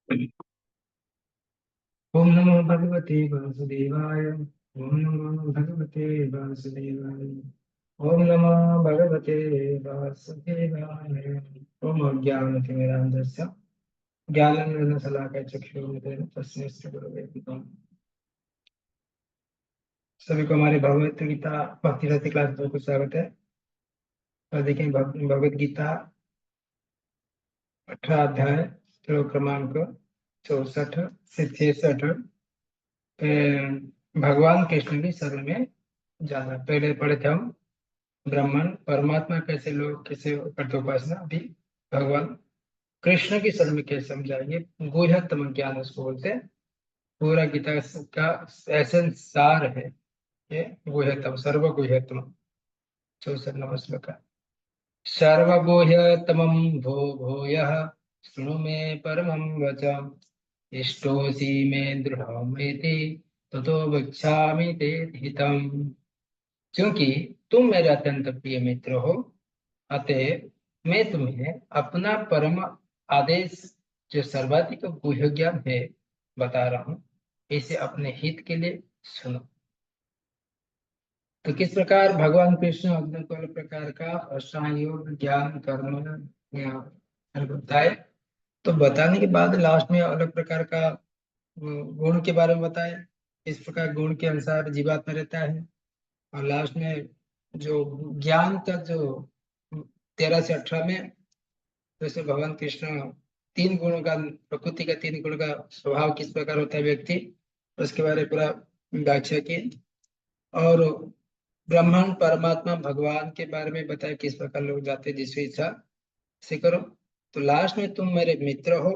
ओम नमो भगवते वासुदेवाय। ओम नमो भगवते वासुदेवाय। ओम नमो भगवते वासुदेवाय। ओम अज्ञानतिमिरान्धस्य ज्ञानाञ्जनशलाकया चक्षुरुन्मिलितं तस्मै श्रीगुरवे नमः। सभी को हमारे भगवत गीता भक्ति रति क्लास को स्वागत है। और देखें भगवत गीता 18 अध्याय श्लोक क्रमांक 64 से 66 भगवान कृष्ण की शरण में जाना। पहले पढ़े थे हम ब्राह्मण परमात्मा कैसे लोग कैसे करते उपासना। अभी भगवान कृष्ण की शरण में कैसे समझाएंगे। गुह्यतम ज्ञान उसको बोलते हैं। पूरा गीता का एसेंस सार है ये गुह्यतम सर्वगुह्यतम। 64 नंबर श्लोक है। सर्वगुह्यतमं भो भूयः शृणु मे परमं वचम् इष्टोऽसि मे दृढमेति ततो वक्ष्यामि ते हितम्। क्योंकि तुम मेरे अत्यंत प्रिय मित्र हो, अतः मैं तुम्हें अपना परम आदेश जो सर्वाधिक गुह्य ज्ञान है बता रहा हूँ। इसे अपने हित के लिए सुनो। तो किस प्रकार भगवान कृष्ण अर्जुन को अलग प्रकार का अष्टांग योग ज्ञान कर्म यहाँ बताए। तो बताने के बाद लास्ट में अलग प्रकार का गुण के बारे में बताए। इस प्रकार गुण के अनुसार जीवात्मा रहता है। और लास्ट में जो ज्ञान का जो 13 से 18 में जैसे भगवान कृष्ण तीन गुणों का प्रकृति का तीन गुण का स्वभाव किस प्रकार होता है व्यक्ति, उसके बारे में पूरा व्याख्या की। और ब्रह्मांड परमात्मा भगवान के बारे में बताया किस प्रकार लोग जाते हैं जिसकी इच्छा से करो। तो लास्ट में तुम मेरे मित्र हो,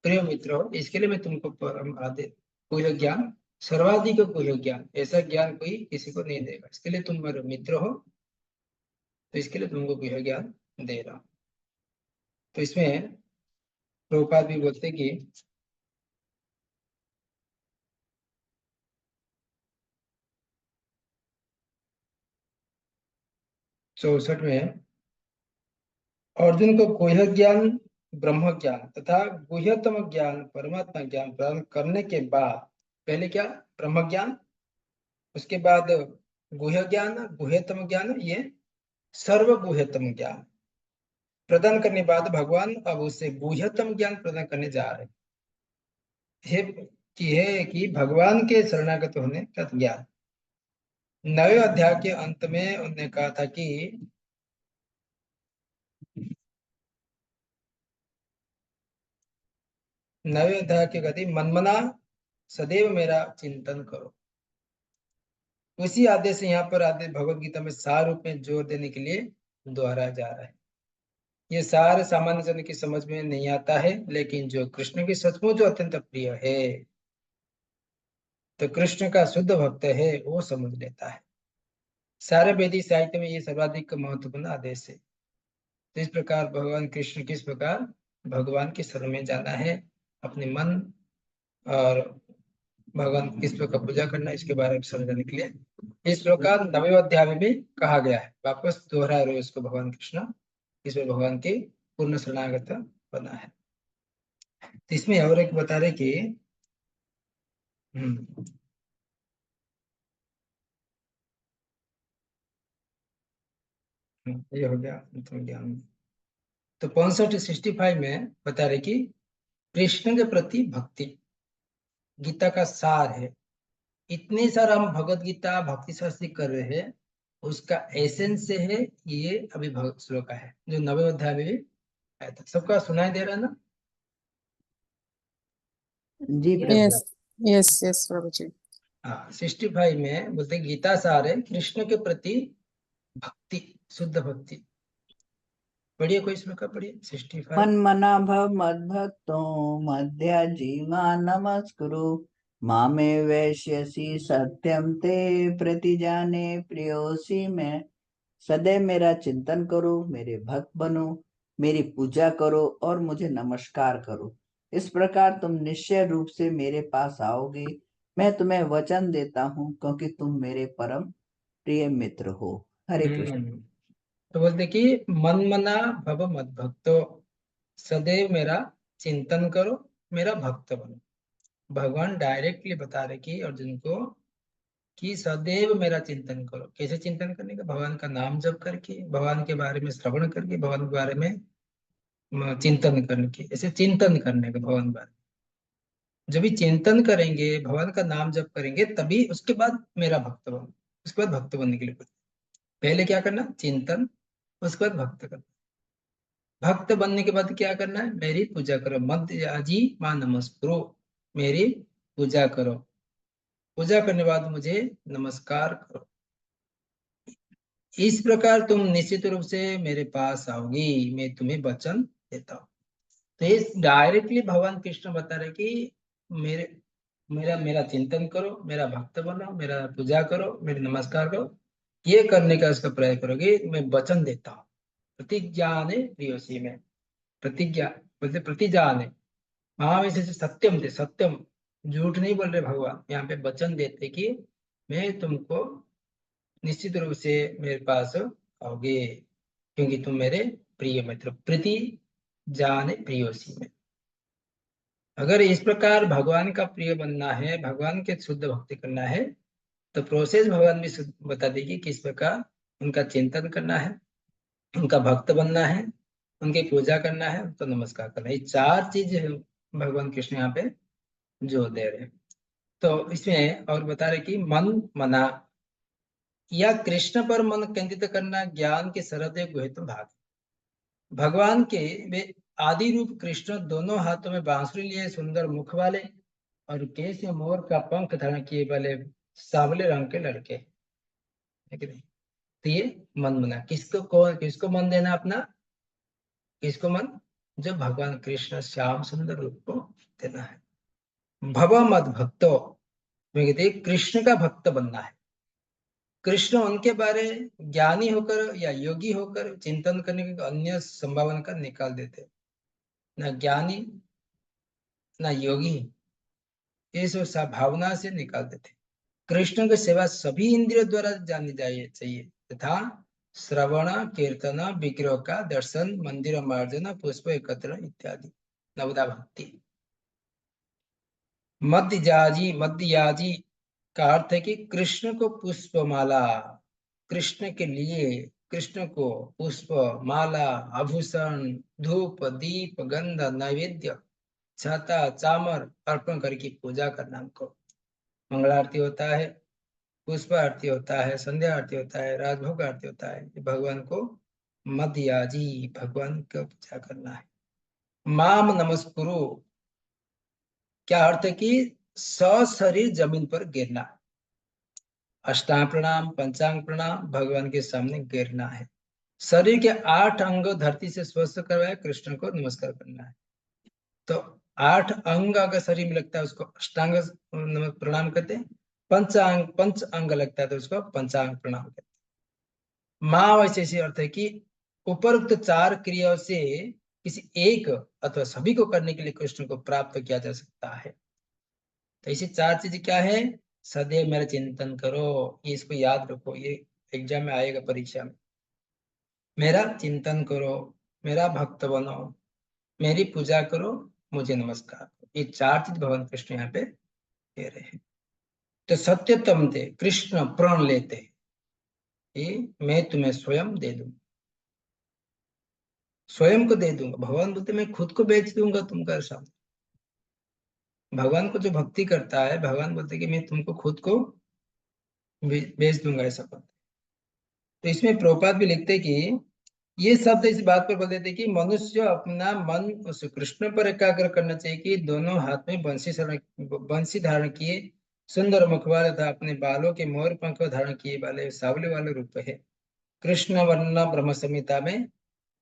प्रिय मित्र हो, इसके लिए मैं तुमको परम आदे गुह्य ज्ञान सर्वाधिक गुह्य ज्ञान ऐसा ज्ञान कोई किसी को नहीं देगा। इसके लिए तुम मेरे मित्र हो, तो इसके लिए तुमको गुह्य ज्ञान दे रहा हूं। तो इसमें प्रभुपाद भी बोलते कि चौसठ में अर्जुन को गुह्य ज्ञान ब्रह्म ज्ञान तथा गुह्यतम ज्ञान परमात्मा ज्ञान प्रदान करने के बाद पहले क्या ब्रह्म ज्ञान, उसके बाद गुह्य ज्ञान गुह्यतम ज्ञान, ये सर्व गुह्यतम ज्ञान प्रदान करने के बाद भगवान अब उसे गुह्यतम ज्ञान प्रदान करने जा रहे हैं। ये है कि भगवान के शरणागत होने का ज्ञान। 9वें अध्याय के अंत में उन्होंने कहा था कि 9वें अध्याय के गति मनमना सदैव मेरा चिंतन करो। उसी आदेश से यहाँ पर आदेश भगवत गीता में सार रूप में जोर देने के लिए दोहराया जा रहा है। ये सार सामान्य जन की समझ में नहीं आता है, लेकिन जो कृष्ण की सचमुच जो अत्यंत प्रिय है, तो कृष्ण का शुद्ध भक्त है, वो समझ लेता है। सारे वैदिक साहित्य में ये सर्वाधिक महत्वपूर्ण आदेश है। तो इस प्रकार भगवान कृष्ण किस प्रकार भगवान की शरण में जाना है, अपने मन और भगवान किस प्रकार पूजा करना, इसके बारे में समझने के लिए इस प्रकार 9वें अध्याय में भी कहा गया है। वापस दोहरा रहे इसको भगवान कृष्ण इसमें भगवान की पूर्ण शरणागत बना है। तो इसमें और एक बता रहे कि हम्म ये हो गया अंतिम ज्ञान। तो 65 में बता रहे कि कृष्ण के प्रति भक्ति गीता का सार है। इतने सारा हम भगवत गीता भक्ति शास्त्री कर रहे हैं, उसका एसेंस से है ये अभी भगवत श्लोक का है जो 9वें अध्याय में भी आया था। सबका सुनाई दे रहा है ना? जी यस प्रभु। यस यस प्रभु जी। हाँ 65 में बोलते हैं, गीता सार है कृष्ण के प्रति भक्ति, शुद्ध भक्ति। पढ़िए कोई श्लोक पढ़िए 65। मन्मना भव मद्भक्तो मध्याजीवा नमस्कुरु मामे वैश्यसि सत्यम ते प्रतिजाने प्रियोसी में सदैव मेरा चिंतन करो, मेरे भक्त बनो, मेरी पूजा करो और मुझे नमस्कार करो। इस प्रकार तुम निश्चय रूप से मेरे पास आओगे। मैं तुम्हें वचन देता हूँ, क्योंकि तुम मेरे परम प्रिय मित्र हो। हरे कृष्ण। तो बोलते कि मन मना भव मत भक्तो, सदैव मेरा चिंतन करो, मेरा भक्त बनो। भगवान डायरेक्टली बता रहे कि अर्जुन को कि सदैव मेरा चिंतन करो। कैसे चिंतन करने का? भगवान का नाम जप करके, भगवान के बारे में श्रवण करके, भगवान के बारे में चिंतन करने की, ऐसे चिंतन करने का भगवान के बारे में। जब भी चिंतन करेंगे, भगवान का नाम जप करेंगे, तभी उसके बाद मेरा भक्त बनो। उसके बाद भक्त बनने के लिए पहले क्या करना? चिंतन, उसके बाद भक्त करना। भक्त बनने के बाद क्या करना है? मेरी पूजा करो। मध्य आजी मां नमस्कुरो, मेरी पूजा करो। पूजा करने के बाद मुझे नमस्कार करो। इस प्रकार तुम निश्चित रूप से मेरे पास आओगी, मैं तुम्हें वचन देता हूँ। तो ये डायरेक्टली भगवान कृष्ण बता रहे कि मेरे मेरा मेरा चिंतन करो, मेरा भक्त बनो, मेरा पूजा करो, मेरे नमस्कार करो। ये करने का उसका प्रयास करोगे, मैं वचन देता हूँ। प्रतिज्ञा ने प्रियोसी में, प्रतिज्ञा बोलते प्रतिज्ञा ने, हाँ वैसे सत्यम थे, सत्यम, झूठ नहीं बोल रहे भगवान। यहाँ पे वचन देते कि मैं तुमको निश्चित रूप से मेरे पास आओगे, क्योंकि तुम मेरे प्रिय मित्र। प्रीति जाने प्रियोसी में, अगर इस प्रकार भगवान का प्रिय बनना है, भगवान के शुद्ध भक्ति करना है, तो प्रोसेस भगवान भी बता देगी किस प्रकार उनका चिंतन करना है, उनका भक्त बनना है, उनकी पूजा करना है, उनको नमस्कार करना है। ये चार चीज भगवान कृष्ण यहाँ पे जोर दे रहे हैं। तो इसमें और बता रहे कि मन मना या कृष्ण पर मन केंद्रित करना ज्ञान के सरदे गुहित भाग। भगवान के वे आदि रूप कृष्ण दोनों हाथों में बांसुरी लिए, सुंदर मुख वाले और केस में मोर का पंख धारण किए वाले सांवले रंग के लड़के, है कि नहीं? तो ये मन मना, किसको मन देना अपना? किसको मन? जो भगवान कृष्ण श्याम सुंदर रूप को देना है। भव मद भक्तो, मैं कहते कृष्ण का भक्त बनना है। कृष्ण उनके बारे ज्ञानी होकर या योगी होकर चिंतन करने की अन्य संभावना का निकाल देते। न ज्ञानी न योगी, ये सब भावना से निकाल देते। कृष्ण की सेवा सभी इंद्रियों द्वारा जानी जाए चाहिए, तथा श्रवण कीर्तन विग्रह का दर्शन, मंदिर मार्जन, पुष्प एकत्र इत्यादि नवदा भक्ति। मध्ययाजी का अर्थ है कि कृष्ण को पुष्पमाला, कृष्ण के लिए, कृष्ण को पुष्प माला, आभूषण, धूप दीप गंध नैवेद्य, छाता चामर अर्पण करके पूजा करना। हमको मंगल आरती होता है, पुष्प आरती होता है, संध्या आरती होता है, राजभोग आरती होता है। भगवान को मध्ययाजी, भगवान का पूजा करना है। माम नमस्कुरु, क्या अर्थ है कि सशरीर जमीन पर गिरना, अष्टांग प्रणाम पंचांग प्रणाम भगवान के सामने गिरना है। शरीर के 8 अंग धरती से स्पर्श करवाए, कृष्ण को नमस्कार करना है। तो 8 अंग अगर शरीर में लगता है उसको अष्टांग प्रणाम कहते हैं, पंच अंग लगता है तो उसको पंचांग प्रणाम कहते हैं। माँ वैसे ऐसे अर्थ है कि उपरोक्त 4 क्रियाओं से किसी एक अथवा सभी को करने के लिए कृष्ण को प्राप्त किया जा सकता है। तो ऐसी 4 चीज क्या है? सदैव मेरा चिंतन करो, ये इसको याद रखो, ये एग्जाम में आएगा, परीक्षा में। मेरा चिंतन करो, मेरा भक्त बनो, मेरी पूजा करो, मुझे नमस्कार करो। ये 4 चीज भगवान कृष्ण यहाँ पे कह रहे हैं। तो सत्यतम थे, कृष्ण प्रण लेते कि मैं तुम्हें स्वयं दे दूंगा, स्वयं को दे दूंगा। भगवान बोलते मैं खुद को बेच दूंगा तुमका सामने। भगवान को जो भक्ति करता है, भगवान बोलते कि मैं तुमको खुद को बेच दूंगा, ऐसा बोलते। तो इसमें प्रभुपाद भी लिखते कि ये शब्द इस बात पर बोल देते कि मनुष्य अपना मन उस कृष्ण पर एकाग्र करना चाहिए कि दोनों हाथ में बंसी धारण किए, सुंदर मुख वाले तथा अपने बालों के मोर पंख धारण किए वाले सावले वाले रूप है। कृष्ण वर्ण ब्रह्म संहिता में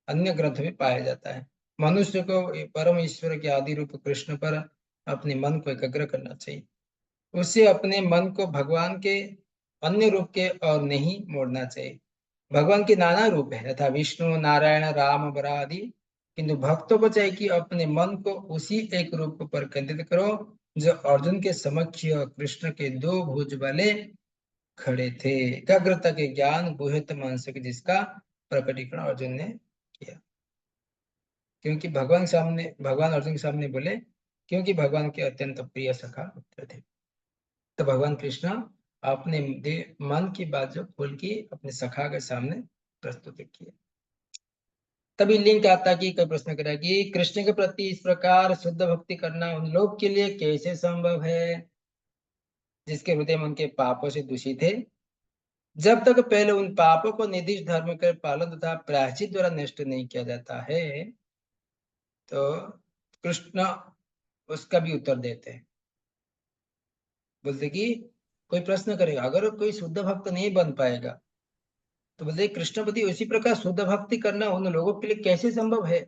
अन्य ग्रंथ में पाया जाता है। मनुष्य को परम ईश्वर के आदि रूप कृष्ण पर अपने मन को एकाग्र करना चाहिए। उसे अपने मन को भगवान के अन्य रूप के और नहीं मोड़ना चाहिए। भगवान के नाना रूप है, यथा विष्णु नारायण राम बरा आदि, किंतु भक्तों को चाहिए कि अपने मन को उसी एक रूप पर केंद्रित करो जो अर्जुन के समक्ष कृष्ण के 2 भुज वाले खड़े थे। एकाग्रता के ज्ञान गुह्यतम मानसिक, जिसका प्रकटीकरण अर्जुन ने किया। क्योंकि भगवान अर्जुन के सामने बोले क्योंकि भगवान के अत्यंत प्रिय सखा मित्र थे। तो भगवान कृष्ण अपने मन की बात जो खोल के अपने सखा के सामने प्रस्तुत किए। तभी लिंक आता कि कोई प्रश्न करा कि कृष्ण के प्रति इस प्रकार शुद्ध भक्ति करना उन लोग के लिए कैसे संभव है जिसके हृदय मन के पापों से दूषित है, जब तक पहले उन पापों को निर्दिष्ट धर्म के पालन तथा प्रायश्चित द्वारा नष्ट नहीं किया जाता है। तो कृष्ण उसका भी उत्तर देते हैं, बोलते कि कोई प्रश्न करेगा अगर कोई शुद्ध भक्त नहीं बन पाएगा, तो बोलते कृष्णपति उसी प्रकार शुद्ध भक्ति करना उन लोगों के लिए कैसे संभव है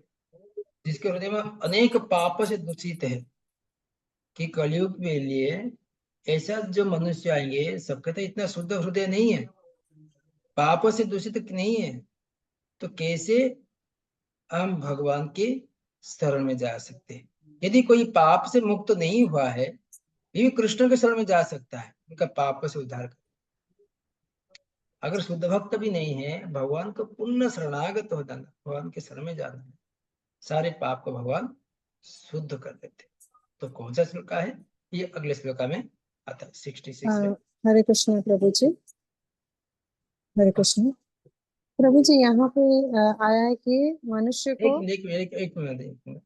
जिसके हृदय में अनेक पाप से दूषित है। कि कलयुग के लिए ऐसा जो मनुष्य आएंगे सबके तो इतना शुद्ध हृदय नहीं है, पापों से दूषित नहीं है, तो कैसे हम भगवान के शरण में जा सकते हैं। यदि कोई पाप से मुक्त नहीं हुआ है भी कृष्ण के शरण में जा सकता है उनका पाप से उद्धार कर। अगर शुद्ध भक्त भी नहीं है, भगवान को पूर्ण शरणागत हो जाना, भगवान के शरण में जाना है, सारे पाप को भगवान शुद्ध कर देते। तो कौन सा श्लोक है ये अगले श्लोक में आता है 66 में। हरे कृष्ण प्रभु जी। हरे कृष्ण प्रभु जी, यहाँ पे आया है कि मनुष्य को एक मिनट।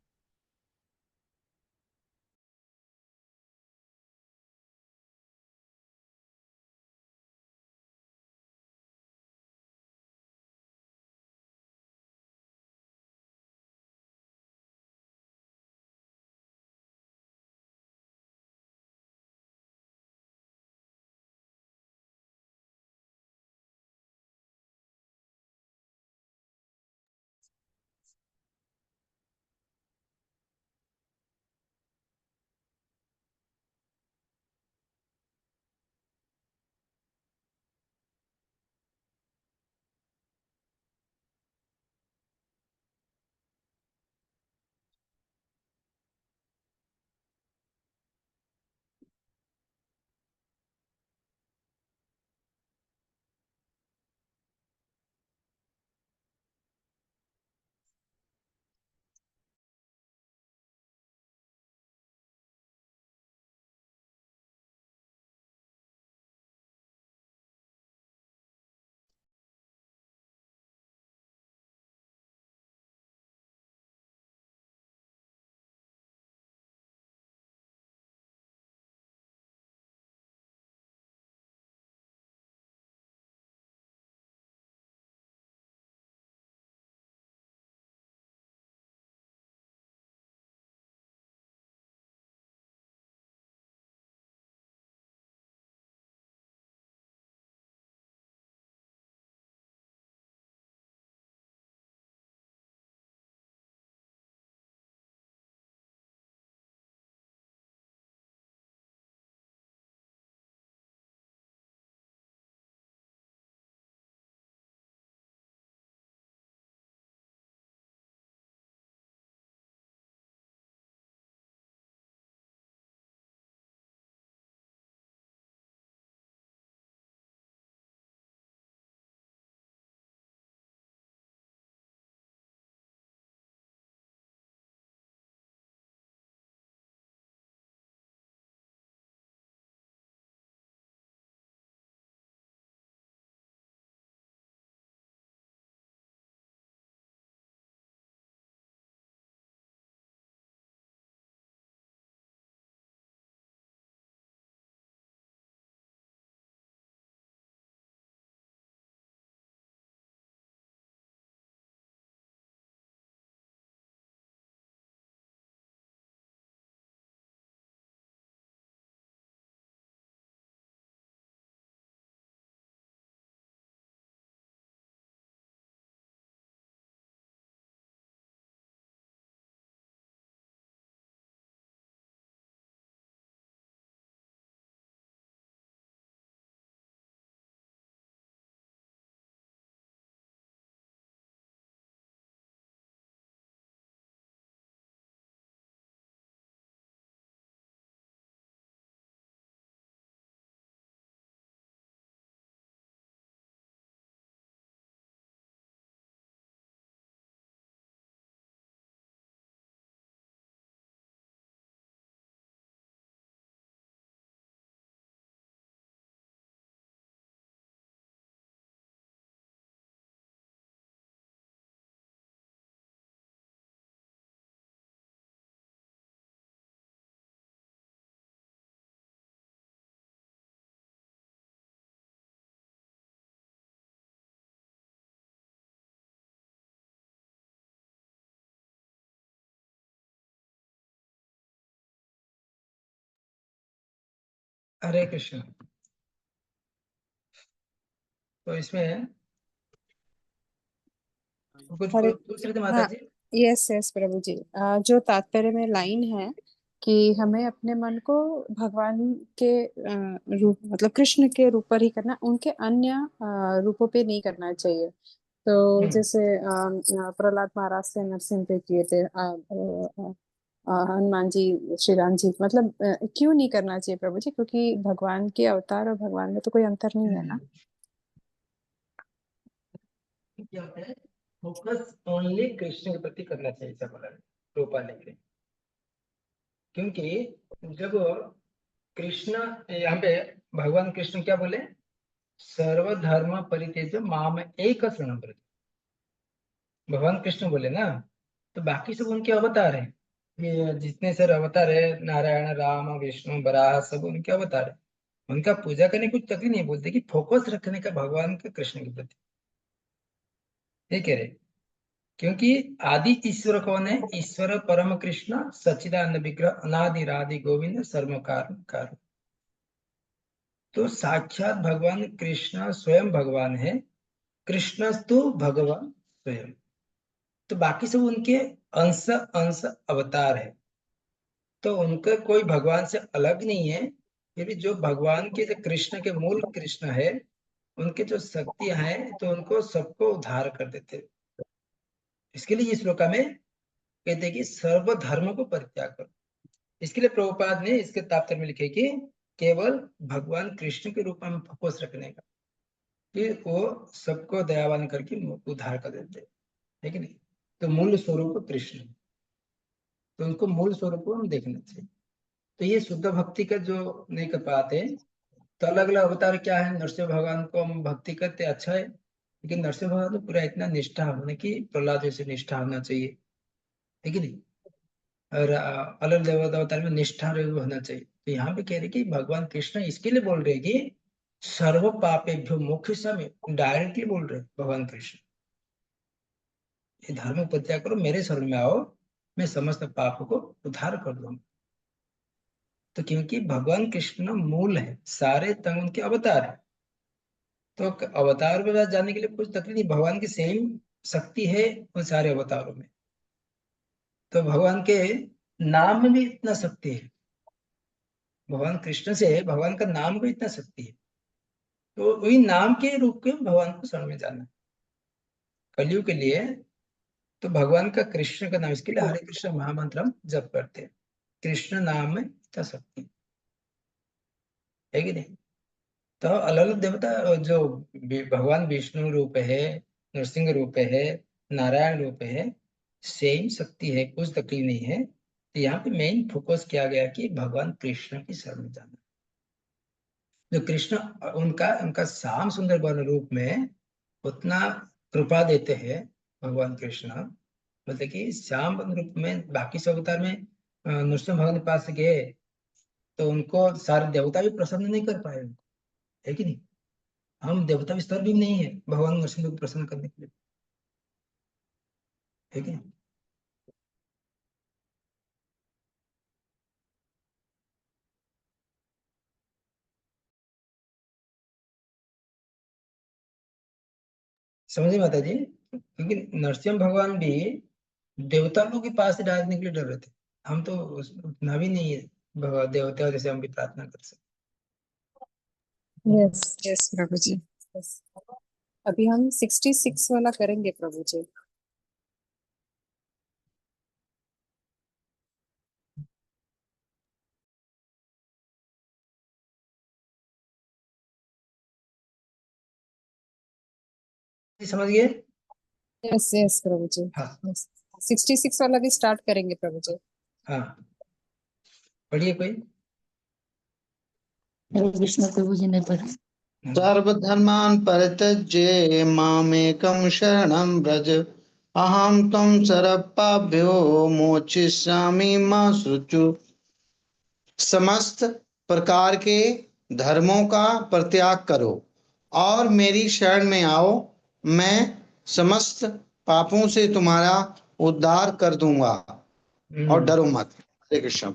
हरे कृष्ण। तो इसमें कुछ हरे पूछ रहे थे माता हाँ, जी? यस यस प्रभु जी। जो तात्पर्य में लाइन है कि हमें अपने मन को भगवान के रूप मतलब कृष्ण के रूप पर ही करना, उनके अन्य रूपों पे नहीं करना चाहिए। तो हम्म जैसे प्रहलाद महाराज से नरसिंह पे किए थे, हनुमान जी, श्री राम जी, मतलब क्यों नहीं करना चाहिए प्रभु जी? क्योंकि भगवान के अवतार और भगवान में तो कोई अंतर नहीं है ना। क्या होता है, फोकस ओनली कृष्ण के प्रति करना चाहिए सब अलग रूप पाने के लिए। क्योंकि जब कृष्ण यहाँ पे भगवान कृष्ण क्या बोले, सर्वधर्म परित्यज्य माम एक शरणं व्रज। भगवान कृष्ण बोले ना, तो बाकी सब उनके अवतार है। ये जितने सारे अवतार है, नारायण राम विष्णु बराह, सब उनके अवतार है। उनका पूजा करने कुछ तकलीफ नहीं, बोलते कि फोकस रखने का भगवान का कृष्ण के प्रति, ये कह रहे। क्योंकि आदि ईश्वर कौन है? ईश्वर परम कृष्ण सच्चिदानंद विग्रह अनादिरादि गोविंद सर्व कारण कारण। तो साक्षात भगवान कृष्ण स्वयं भगवान है। कृष्णस्तु भगवान स्वयं। तो बाकी सब उनके अंश अंश अवतार है। तो उनका कोई भगवान से अलग नहीं है। फिर भी जो भगवान के, जो कृष्ण के मूल कृष्ण है, उनके जो शक्तियां हैं, तो उनको सबको उद्धार कर देते हैं। इसके लिए इस श्लोक में कहते हैं कि सर्वधर्म को परित्याग करो। इसके लिए प्रभुपाद ने इसके तात्पर्य में लिखे कि केवल भगवान कृष्ण के रूप में फोकस रखने का, फिर वो सबको दयावान करके उद्धार कर देते हैं, है कि नहीं? तो मूल स्वरूप कृष्ण, तो उनको मूल स्वरूप को हम देखना चाहिए। तो ये शुद्ध भक्ति का जो नहीं कर पाते, तो अलग अलग अवतार क्या है, नरसिंह भगवान को हम भक्ति करते अच्छा है, लेकिन नरसिंह भगवान तो पूरा इतना निष्ठा होने की, प्रहलाद जैसे निष्ठा होना चाहिए, है कि नहीं? और अलग देवता अवतार में निष्ठा होना चाहिए। तो यहाँ पे कह रहे कि भगवान कृष्ण इसके लिए बोल रहे कि सर्व पापेभ्यो मोक्ष समय, डायरेक्टली बोल रहे भगवान कृष्ण, ये धर्म परित्याग करो, मेरे शरण में आओ, मैं समस्त पाप को उद्धार कर दूंगा। तो क्योंकि भगवान कृष्ण मूल है, सारे तंग उनके अवतार है। तो अवतार के पास जाने के लिए कुछ तकलीफ नहीं, भगवान की सेम शक्ति है उन सारे अवतारों में। तो भगवान के नाम में भी इतना शक्ति है, भगवान कृष्ण से भगवान का नाम को इतना शक्ति है। तो वही नाम के रूप के भगवान को शरण में जाना कलयुग के लिए। तो भगवान का कृष्ण का नाम, इसके लिए हरे कृष्ण महामंत्र हम जप करते हैं। कृष्ण नाम में इतना शक्ति है कि नहीं? तो अलग अलग देवता जो भगवान विष्णु रूप है, नरसिंह रूप है, नारायण रूप है, सेम शक्ति है, कुछ तकलीफ नहीं है। तो यहाँ पे मेन फोकस किया गया कि भगवान कृष्ण की शरण में जाना। जो कृष्ण, उनका उनका श्याम सुंदर वर्ण रूप में उतना कृपा देते हैं भगवान कृष्ण। मतलब कि श्याम वर्ण रूप में बाकी सब अवतार में नरसिंह भगवान के पास गए, तो उनको सारे देवता भी प्रसन्न नहीं कर पाए, है कि नहीं? हम देवता भी स्तर भी नहीं है भगवान नरसिंह को प्रसन्न करने के लिए, है कि नहीं? समझे माता जी? क्योंकि नरसिंह भगवान भी देवता लोग के पास से डालने के लिए डर रहे थे। हम तो उतना भी नहीं है देवता जैसे हम भी प्रार्थना कर सकते। यस यस प्रभु जी। Yes. अभी हम 66 वाला करेंगे प्रभु जी। समझ गए? यस यस प्रभु जी। हाँ यस, 66 वाला भी स्टार्ट करेंगे प्रभु जी। हाँ, पढ़िए कोई। हरे कृष्ण प्रभु जी ने पढ़ा। हाँ। सर्वधर्मान् परित्यज्य मामेकं शरणं व्रज अहं त्वं सर्वपापेभ्यो मोक्षयिष्यामि मा शुचु। समस्त प्रकार के धर्मों का परित्याग करो और मेरी शरण में आओ, मैं समस्त पापों से तुम्हारा उद्धार कर दूंगा और डरो मत। हरे कृष्ण।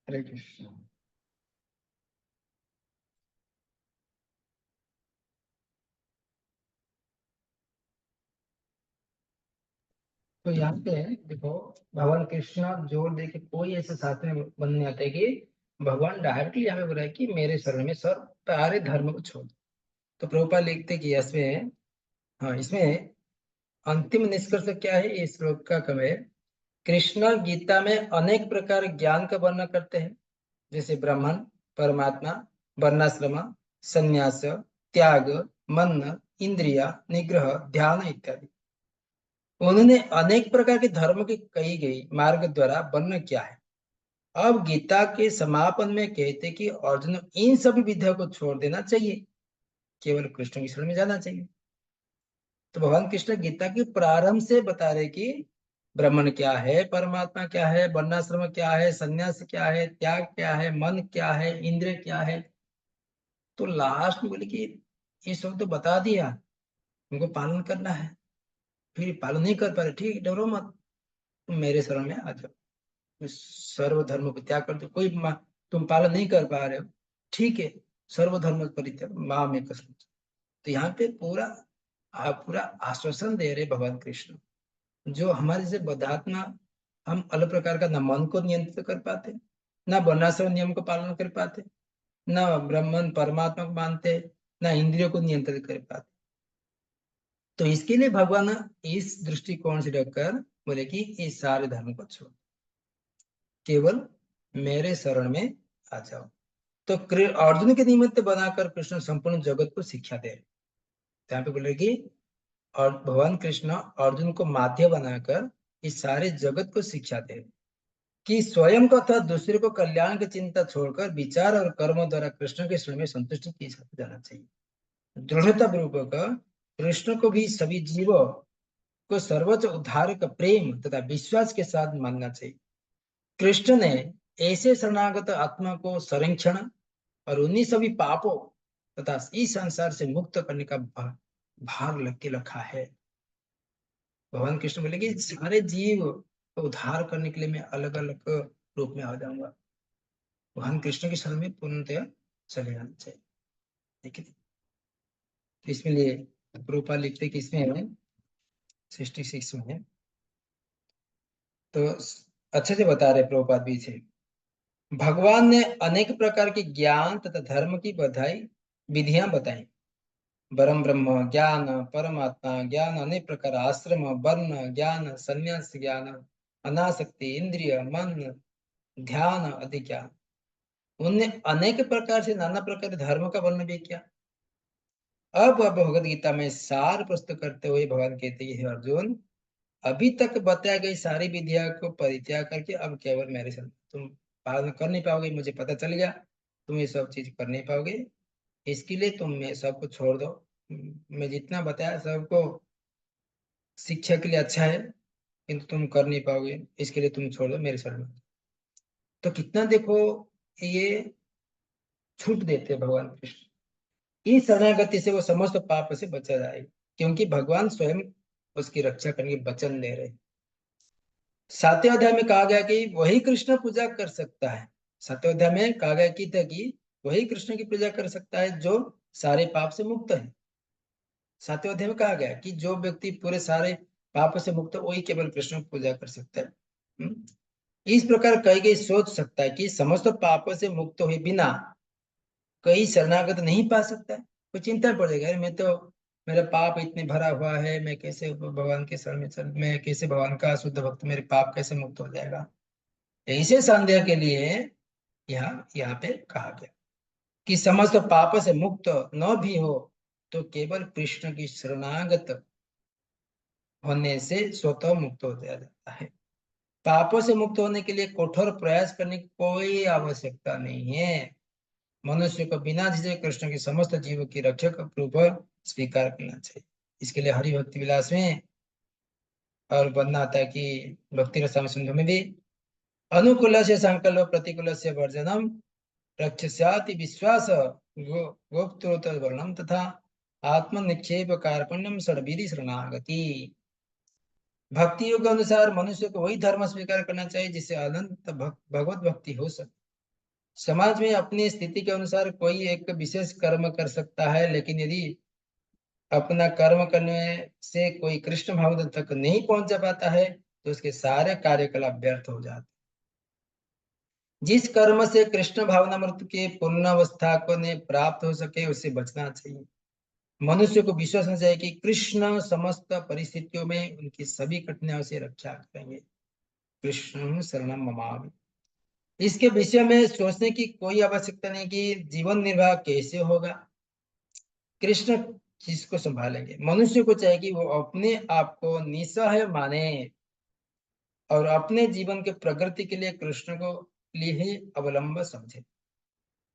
हरे कृष्ण। तो यहाँ पे देखो, भगवान कृष्ण जोर दे के कोई ऐसे शास्त्र में बनने आता है कि भगवान डायरेक्टली यहाँ पे बोल रहा है कि मेरे शरण में सर सारे धर्म को छोड़ दो। तो प्रभुपाद लिखते कि इसमें, हाँ, इसमें अंतिम निष्कर्ष क्या है इस श्लोक का कवि, कृष्ण गीता में अनेक प्रकार ज्ञान का वर्णन करते हैं, जैसे ब्राह्मण, परमात्मा, वर्णाश्रम, संन्यास, त्याग, मन, इंद्रिया निग्रह, ध्यान इत्यादि। उन्होंने अनेक प्रकार के धर्म की कही गई मार्ग द्वारा वर्णन किया है। अब गीता के समापन में कहते कि अर्जुन इन सभी विधियों को छोड़ देना चाहिए, केवल कृष्ण की शरण में जाना चाहिए। तो भगवान कृष्ण गीता के प्रारंभ से बता रहे कि ब्राह्मण क्या है, परमात्मा क्या है, वर्णाश्रम क्या है, संन्यास क्या है, त्याग क्या है, मन क्या है, इंद्रिय क्या है। तो लास्ट में बोले कि ये सब तो बता दिया, उनको पालन करना है। फिर पालन नहीं कर पा रहे, ठीक, डरो मत, तुम मेरे शरण में आ जाओ, सर्वधर्म को त्याग कर दो। तुम पालन नहीं कर पा रहे हो, ठीक है, सर्वधर्म परित्याग माँ में कसम। तो यहाँ पे पूरा आश्वासन दे रहे भगवान कृष्ण, जो हमारे से बदात्मा, हम अलग प्रकार का न मन को नियंत्रित कर पाते, न वर्णाश्रम नियम को पालन कर पाते, न ब्रह्मन परमात्मा को मानते, न इंद्रियों को नियंत्रित कर पाते। तो इसके लिए भगवान इस दृष्टिकोण से रखकर बोले कि इस सारे धर्म को छोड़, केवल मेरे शरण में आ जाओ। तो अर्जुन के निमित्त बनाकर कृष्ण संपूर्ण जगत को शिक्षा दे रहे। यहाँ पे बोले कि और भगवान कृष्ण अर्जुन को माध्य बनाकर इस सारे जगत को शिक्षा दे रहे कि स्वयं को तथा दूसरे को कल्याण की चिंता छोड़कर विचार और कर्मों द्वारा कृष्ण के शरण में संतुष्ट किया जाना चाहिए। दृढ़ता पूर्वक कृष्ण को भी सभी जीवों को सर्वोच्च उद्धार का प्रेम तथा विश्वास के साथ मानना चाहिए। कृष्ण ने ऐसे शरणागत आत्मा को संरक्षण और उन्हीं सभी पापों तथा इस संसार से मुक्त करने का भाग लग के रखा है। भगवान कृष्ण बोले कि सारे जीव को उद्धार करने के लिए मैं अलग अलग रूप में आ जाऊंगा। भगवान कृष्ण की शरण में पूर्णतया चले जाना चाहिए, ठीक है। इसमें रूपा लिखते कि इसमें 66 में, तो अच्छे से बता रहे प्रभुपाद भी थे, भगवान ने अनेक प्रकार के ज्ञान तथा धर्म की बधाई विधियां बताई। परम ब्रह्म ज्ञान, परमात्मा ज्ञान, अनेक प्रकार आश्रम, वर्ण ज्ञान, संन्यास ज्ञान, अनासक्ति, इंद्रिय, मन, ध्यान आदि ज्ञान। उनने अनेक प्रकार से नाना प्रकार के धर्म का वर्णन भी किया। अब भगवद गीता में सार प्रस्तुत करते हुए भगवान कहते हैं, अर्जुन अभी तक बताया गई सारी विधिया को परित्याग करके अब केवल मेरे साथ तुम पालन कर नहीं पाओगे, मुझे पता चल गया तुम ये सब चीज कर नहीं पाओगे, इसके लिए तुम मैं सबको छोड़ दो। मैं जितना बताया सबको शिक्षा के लिए अच्छा है, किंतु तुम कर नहीं पाओगे, इसके लिए तुम छोड़ दो मेरे शरण में। तो कितना देखो, ये छूट देते भगवान कृष्ण, इस शरणागति से वो समस्त पाप से बचा जाए, क्योंकि भगवान स्वयं उसकी रक्षा करने के वचन ले रहे। 7वें अध्याय में कहा गया कि वही कृष्ण पूजा कर सकता है। 7वें अध्याय में कहा गया कि वही कृष्ण की पूजा कर सकता है जो सारे पाप से मुक्त है। 7वें अध्याय में कहा गया कि जो व्यक्ति पूरे सारे पाप से मुक्त है वही केवल कृष्ण की पूजा कर सकता है। इस प्रकार कही गई सोच सकता है कि समस्त पापों से मुक्त हुए बिना कहीं शरणागत नहीं पा सकता है। कोई चिंता पड़ जाएगा, अरे मैं तो, मेरा पाप इतने भरा हुआ है, मैं कैसे भगवान के शरण में चल, मैं कैसे भगवान का शुद्ध भक्त, मेरे पाप कैसे मुक्त हो जाएगा। ऐसे संदेह के लिए यहाँ पे कहा गया कि समस्त पाप से मुक्त न भी हो तो केवल कृष्ण की शरणागत होने से स्वतः मुक्त हो जाता है। पापों से मुक्त होने के लिए कठोर प्रयास करने की कोई आवश्यकता नहीं है। मनुष्य को बिना झिझक कृष्ण के समस्त जीवों की रक्षक रूप स्वीकार करना चाहिए। इसके लिए हरि भक्ति विलास में और बनना आता है कि भक्ति रसायन सिंधु में भी अनुकूल से संकल्प प्रतिकूल से वर्जनम रक्षस्याति विश्वास गोप्तोत वर्णम तथा आत्म निक्षेप कार्पण्यम षड्विधि शरणागति। भक्ति योग अनुसार मनुष्य को वही धर्म स्वीकार करना चाहिए जिससे अनंत भगवत भक्ति हो सके। समाज में अपनी स्थिति के अनुसार कोई एक विशेष कर्म कर सकता है, लेकिन यदि अपना कर्म करने से कोई कृष्ण भाव तक नहीं पहुंच पाता है तो उसके सारे कार्यकलाप व्यर्थ हो जाते। जिस कर्म से कृष्ण भावनामृत के पूर्णावस्था को ने प्राप्त हो सके उससे बचना चाहिए। मनुष्य को विश्वास होना चाहिए कि कृष्ण समस्त परिस्थितियों में उनकी सभी कठिनाइयों से रक्षा करेंगे। कृष्ण शरणम ममामि। इसके विषय में सोचने की कोई आवश्यकता नहीं कि जीवन निर्वाह कैसे होगा, कृष्ण जिसको संभालेंगे। मनुष्य को चाहिए कि वो अपने आप को निसहाय माने और अपने जीवन के प्रगति के लिए कृष्ण को लिए ही अवलंब समझे।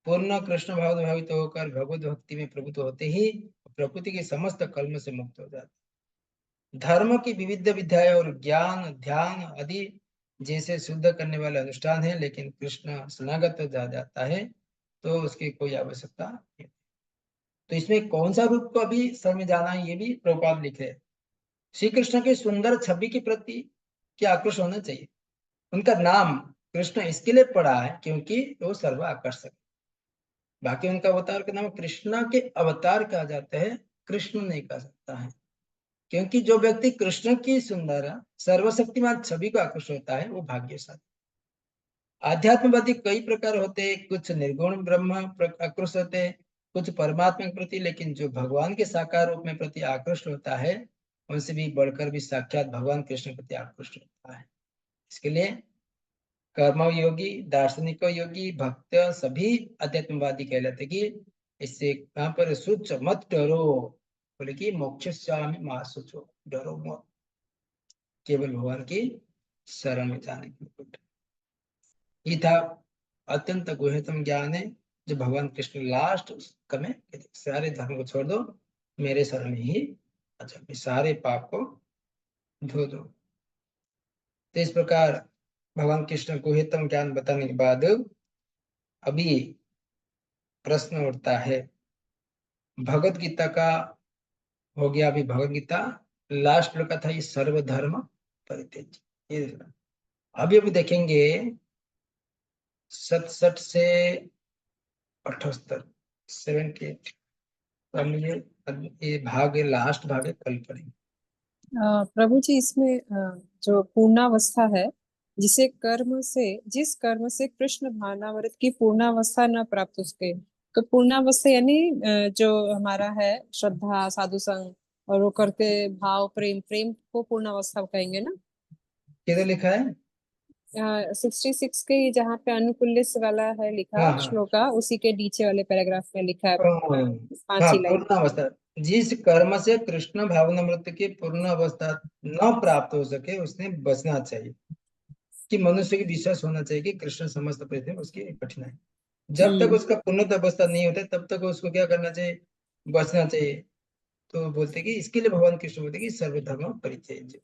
पूर्ण कृष्ण भाव भावित होकर भगवत भक्ति में प्रभुत्व होते ही प्रकृति के समस्त कलम से मुक्त हो जाते। धर्म की विविध विद्याएं और ज्ञान ध्यान आदि जैसे शुद्ध करने वाले अनुष्ठान है, लेकिन कृष्ण शरणागत जा जाता है तो उसकी कोई आवश्यकता नहीं। तो इसमें कौन सा रूप को अभी समझ जाना है, ये भी प्रभुपाद लिखे हैं। श्री कृष्ण के सुंदर छवि के प्रति क्या आक्रोश होना चाहिए। उनका नाम कृष्ण इसके लिए पड़ा है क्योंकि वो सर्व आकर्षक। बाकी उनका अवतार का नाम कृष्णा के अवतार कहा जाता है, कृष्ण नहीं कहा सकता है। क्योंकि जो व्यक्ति कृष्ण की सुंदर सर्वशक्तिमान छवि को आकर्षित होता है वो भाग्यशाली। आध्यात्मवादी कई प्रकार होते हैं, कुछ निर्गुण ब्रह्म आकृष्ट होते हैं, कुछ परमात्मा के प्रति, लेकिन जो भगवान के साकार रूप में प्रति आकृष्ट होता है उनसे भी बढ़कर भी साक्षात भगवान कृष्ण प्रति आकृष्ट होता है। इसके लिए कर्म योगी दार्शनिक योगी भक्त सभी अध्यात्मवादी कहलाते कि इससे कहां पर सोच मत डरो, बोले कि मोक्षस्यामि मा सोचो, डरो मत, केवल भगवान की शरण में जाने की। ये था अत्यंत गुह्यतम ज्ञान है जो भगवान कृष्ण लास्ट में सारे धर्म को छोड़ दो, मेरे शरण में ही अच्छा, सारे पाप को धो दो। तो इस प्रकार भगवान कृष्ण गुह्यतम ज्ञान बताने के बाद अभी प्रश्न उठता है भगवत गीता का। हो गया अभी भगवत गीता लास्ट का था ये सर्वधर्म परित्यज। ये अभी देखेंगे 67 से 78 78। ये भाग है, लास्ट भाग है, कल पढ़ेंगे। प्रभु जी इसमें जो पूर्णावस्था है, जिस कर्म से कृष्ण भावनामृत की पूर्णावस्था न प्राप्त हो सके, तो पूर्णावस्था यानी जो हमारा है श्रद्धा साधु संग और वो करते भाव प्रेम, प्रेम को पूर्णावस्था कहेंगे ना। किधर लिखा है? 66 के जहाँ पे अनुकूल्य वाला है लिखा हाँ हाँ श्लोका, उसी के नीचे वाले पैराग्राफ में लिखा है हाँ 5 हाँ, ही लाइन। पूर्ण अवस्था। जिस कर्म से कृष्ण भावनामृत की पूर्ण अवस्था न प्राप्त हो सके उसने बचना चाहिए। कि मनुष्य की विश्वास होना चाहिए कि कृष्ण समस्त परिस्थिति में उसकी कठिनाई, जब तक हम्म। उसका पूर्णत अवस्था नहीं होता तब तक उसको क्या करना चाहिए, बचना चाहिए। तो बोलते कि इसके लिए भगवान कृष्ण बोलते कि सर्वधर्म परित्यज्य।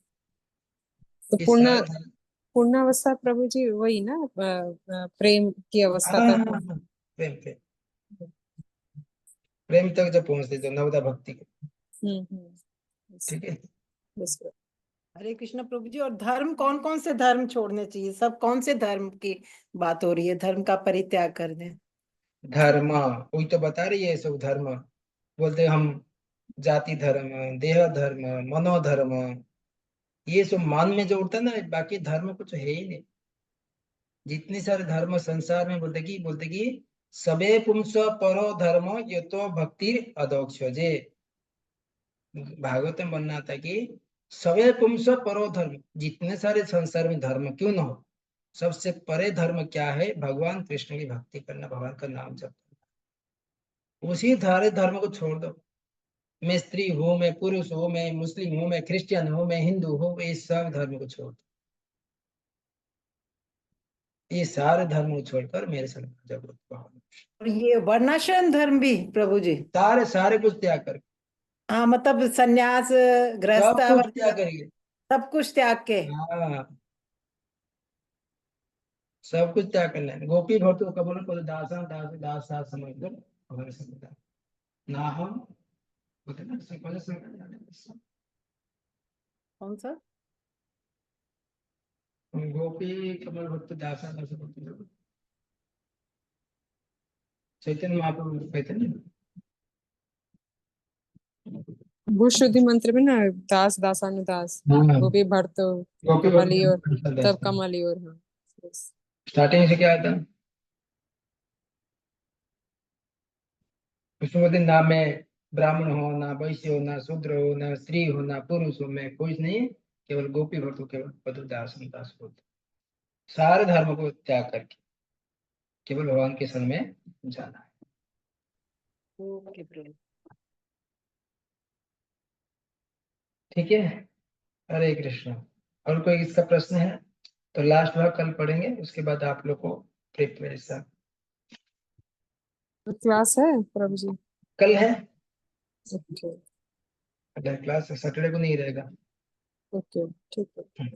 तो इस सारे पूर्णावस्था प्रभु जी वही ना, प्रेम की अवस्था हाँ हाँ तक। हाँ, प्रेम प्रेम प्रेम तक जब पहुंचते तो नवदा भक्ति के। yes, ठीक है। yes, हरे कृष्ण प्रभु जी। और धर्म कौन कौन से धर्म छोड़ने चाहिए, सब कौन से धर्म की बात हो रही है, धर्म का परित्याग कर दें? धर्म वही तो बता रही है, सब धर्म बोलते हम जाति धर्म, देह धर्म, मनोधर्म, ये सब मान में जो उठता है ना, बाकी धर्म कुछ है ही नहीं। जितने सारे धर्म संसार में बोलते कि सबे पुंस परो धर्म ये तो भक्ति अधोक्षजे। भागवत में बनना था कि सबे पुंस परो धर्म, जितने सारे संसार में धर्म क्यों ना हो, सबसे परे धर्म क्या है, भगवान कृष्ण की भक्ति करना, भगवान का नाम जप करना। उसी सारे धर्म को छोड़ दो। मैं स्त्री हूं, मैं पुरुष हूं, मैं मुस्लिम हूं, मैं क्रिश्चियन हूं, मैं हिंदू हूं, इस सब धर्म को छोड़ दो। ये सारे धर्म को छोड़कर मेरे साथ जगत भगवान, और ये वर्णाश्रम धर्म भी प्रभु जी? सारे सारे कुछ त्याग कर, हाँ, मतलब संन्यास, सब कुछ गृहस्थावस्था, त्याग करिए। सब कुछ त्याग के। हाँ, सब कुछ त्याग कर लेना। गोपी भट्टो कबल को दासा दास दास दास समझ कर हमारे समझदार ना हम होते ना संकोच संकोच। कौन सा? गोपी कमल भट्ट दासा दास भक्त चैतन्य महाप्रभु कहते हैं ना, भू शुद्धि मंत्र में ना दास दासानुदास हाँ गोपी भट्ट गोपी कमली और भक्त तब कमली और हाँ yes। स्टार्टिंग से क्या आता है उसमें बोलते ना मैं ब्राह्मण हो ना वैश्य हो ना शूद्र हो ना स्त्री हो ना पुरुष हो मैं कोई नहीं है, केवल गोपी भक्त हो केवल पदु दास दास होते सारे धर्म को त्याग करके केवल भगवान के शरण में जाना है। ओके प्रभु। ठीक है हरे कृष्ण। और कोई इसका प्रश्न है तो लास्ट भाग कल पढ़ेंगे उसके बाद आप लोग को प्रिपरेशन क्लास है प्रभु जी। कल है ओके अगर क्लास सैटरडे को नहीं रहेगा। ओके ठीक है।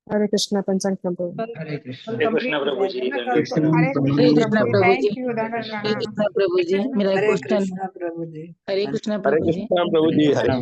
हरे कृष्णा पंचांग प्रभु। हरे कृष्ण कल कंप्लीट हो प्रभु जी, जाएगा ना कल तो। हरे हरे कृष्णा कृष्णा प्रभु प्रभु जी जी। थैंक यू हरे धन्यवाद। हरे कृष्णा प्रभु जी, मेरा हरे क्वेश्चन कृष्णा प्रभु जी। हरे कृष्णा हरे प्रभु जी। कृष्ण प्रभु जी, हरे कृष्ण।